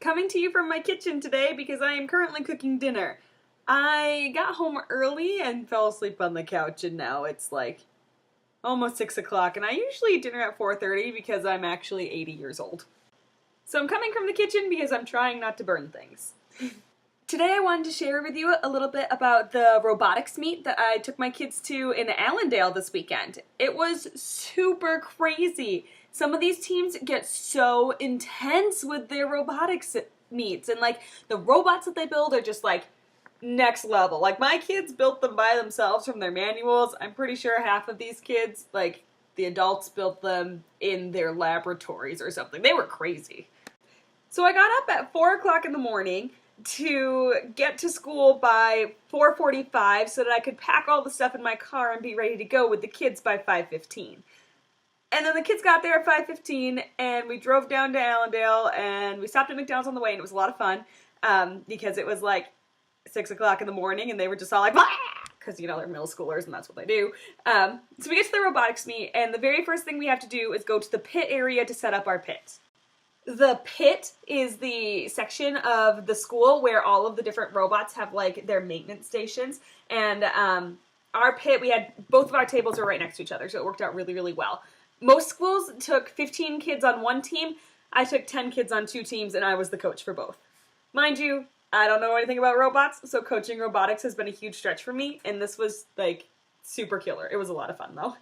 coming to you from my kitchen today because I am currently cooking dinner. I got home early and fell asleep on the couch, and now it's like almost 6 o'clock, and I usually eat dinner at 4:30 because I'm actually 80 years old. So I'm coming from the kitchen because I'm trying not to burn things. Today I wanted to share with you a little bit about the robotics meet that I took my kids to in Allendale this weekend. It was super crazy. Some of these teams get so intense with their robotics meets, and like the robots that they build are just like next level. Like my kids built them by themselves from their manuals. I'm pretty sure half of these kids, like the adults, built them in their laboratories or something. They were crazy. So I got up at 4 o'clock in the morning to get to school by 4:45 so that I could pack all the stuff in my car and be ready to go with the kids by 5:15. And then the kids got there at 5:15 and we drove down to Allendale and we stopped at McDonald's on the way, and it was a lot of fun because it was like 6 o'clock in the morning and they were just all like, because you know they're middle schoolers and that's what they do. So we get to the robotics meet, and the very first thing we have to do is go to the pit area to set up our pit. The pit is the section of the school where all of the different robots have like their maintenance stations, and our pit, we had both of our tables were right next to each other, so it worked out really, really well. Most schools took 15 kids on one team. I took 10 kids on two teams, and I was the coach for both. Mind you, I don't know anything about robots, so coaching robotics has been a huge stretch for me, and this was like super killer. It was a lot of fun though.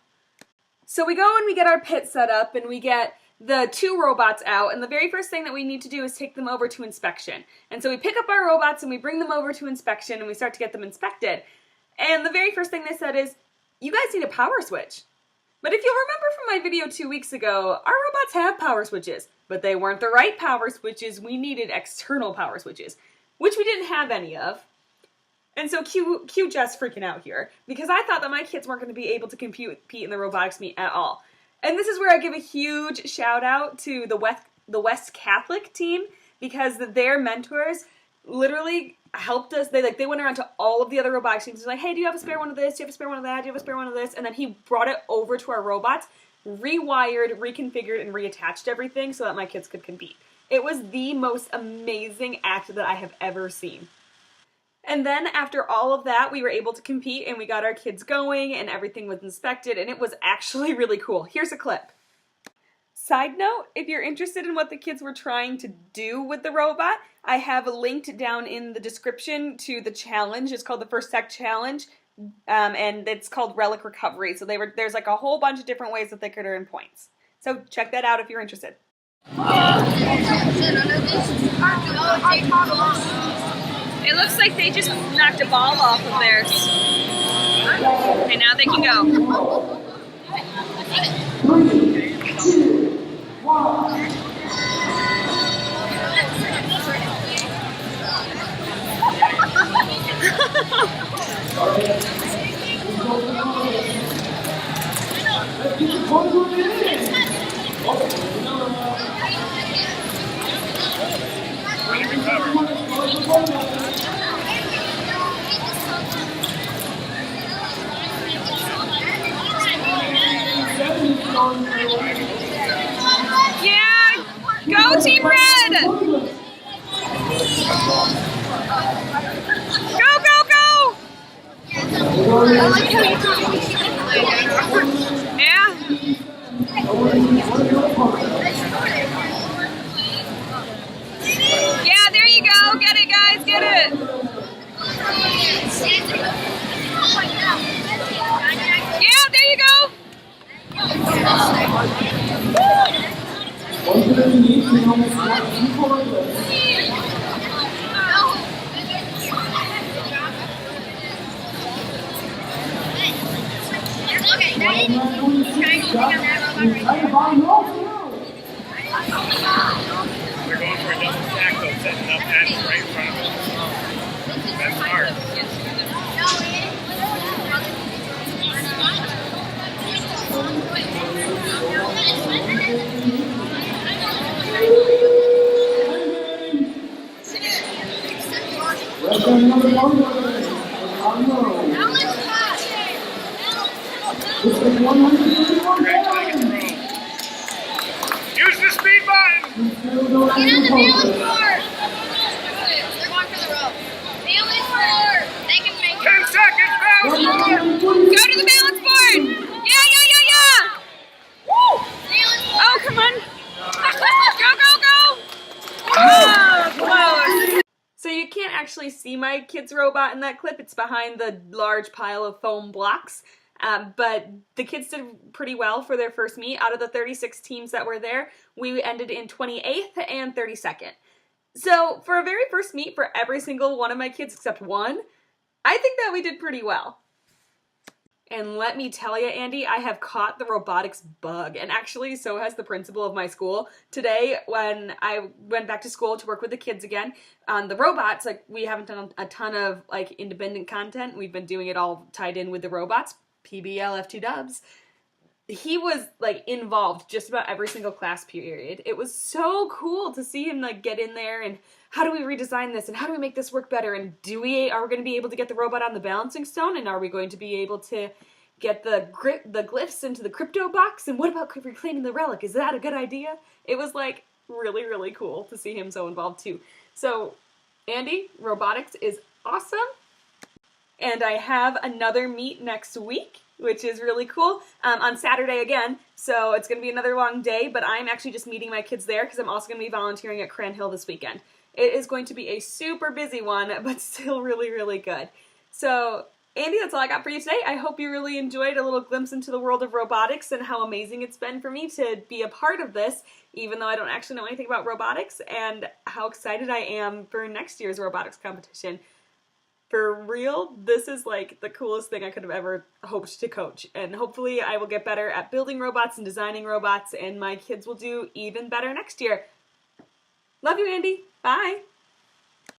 So we go and we get our pit set up, and we get the two robots out, and the very first thing that we need to do is take them over to inspection. And so we pick up our robots and we bring them over to inspection, and we start to get them inspected. And the very first thing they said is, you guys need a power switch. But if you'll remember from my video 2 weeks ago, our robots have power switches, but they weren't the right power switches. We needed external power switches, which we didn't have any of. And so cue Jess freaking out here, because I thought that my kids weren't going to be able to compete in the robotics meet at all. And this is where I give a huge shout out to the West Catholic team, because their mentors literally helped us. They went around to all of the other robotics teams and like, hey, do you have a spare one of this? Do you have a spare one of that? Do you have a spare one of this? And then he brought it over to our robots, rewired, reconfigured, and reattached everything so that my kids could compete. It was the most amazing act that I have ever seen. And then after all of that, we were able to compete, and we got our kids going, and everything was inspected, and it was actually really cool. Here's a clip. Side note, if you're interested in what the kids were trying to do with the robot, I have linked down in the description to the challenge. It's called the First Tech Challenge, and it's called Relic Recovery. So there's like a whole bunch of different ways that they could earn points. So check that out if you're interested. It looks like they just knocked a ball off of theirs. Okay, now they can go. 3, 2, 1. Yeah! Go Team Red! Go, go, go! Yeah? Yeah, there you go. Get it, guys, get it. Yeah, there you go. They're going for a double stack though, setting up that right in front of them. That's hard. Use the speed button! Get on the balance board! Go to the balance board! Yeah! Woo! Oh, come on! Go! Oh, close! So you can't actually see my kid's robot in that clip. It's behind the large pile of foam blocks. But the kids did pretty well for their first meet. Out of the 36 teams that were there, we ended in 28th and 32nd. So for a very first meet for every single one of my kids except one, I think that we did pretty well. And let me tell you, Andy, I have caught the robotics bug, and actually so has the principal of my school. Today, when I went back to school to work with the kids again, on the robots, like, we haven't done a ton of like independent content. We've been doing it all tied in with the robots, PBL F2 dubs. He was like involved just about every single class period. It was so cool to see him like get in there and how do we redesign this and how do we make this work better, and are we going to be able to get the robot on the balancing stone, and are we going to be able to get the glyphs into the crypto box, and what about reclaiming the relic? Is that a good idea? It was like really cool to see him so involved too. So Andy, robotics is awesome. And I have another meet next week, which is really cool, on Saturday again, so it's going to be another long day, but I'm actually just meeting my kids there because I'm also going to be volunteering at Cran Hill this weekend. It is going to be a super busy one, but still really good. So, Andy, that's all I got for you today. I hope you really enjoyed a little glimpse into the world of robotics and how amazing it's been for me to be a part of this, even though I don't actually know anything about robotics, and how excited I am for next year's robotics competition. For real, this is like the coolest thing I could have ever hoped to coach, and hopefully I will get better at building robots and designing robots, and my kids will do even better next year. Love you, Andy. Bye.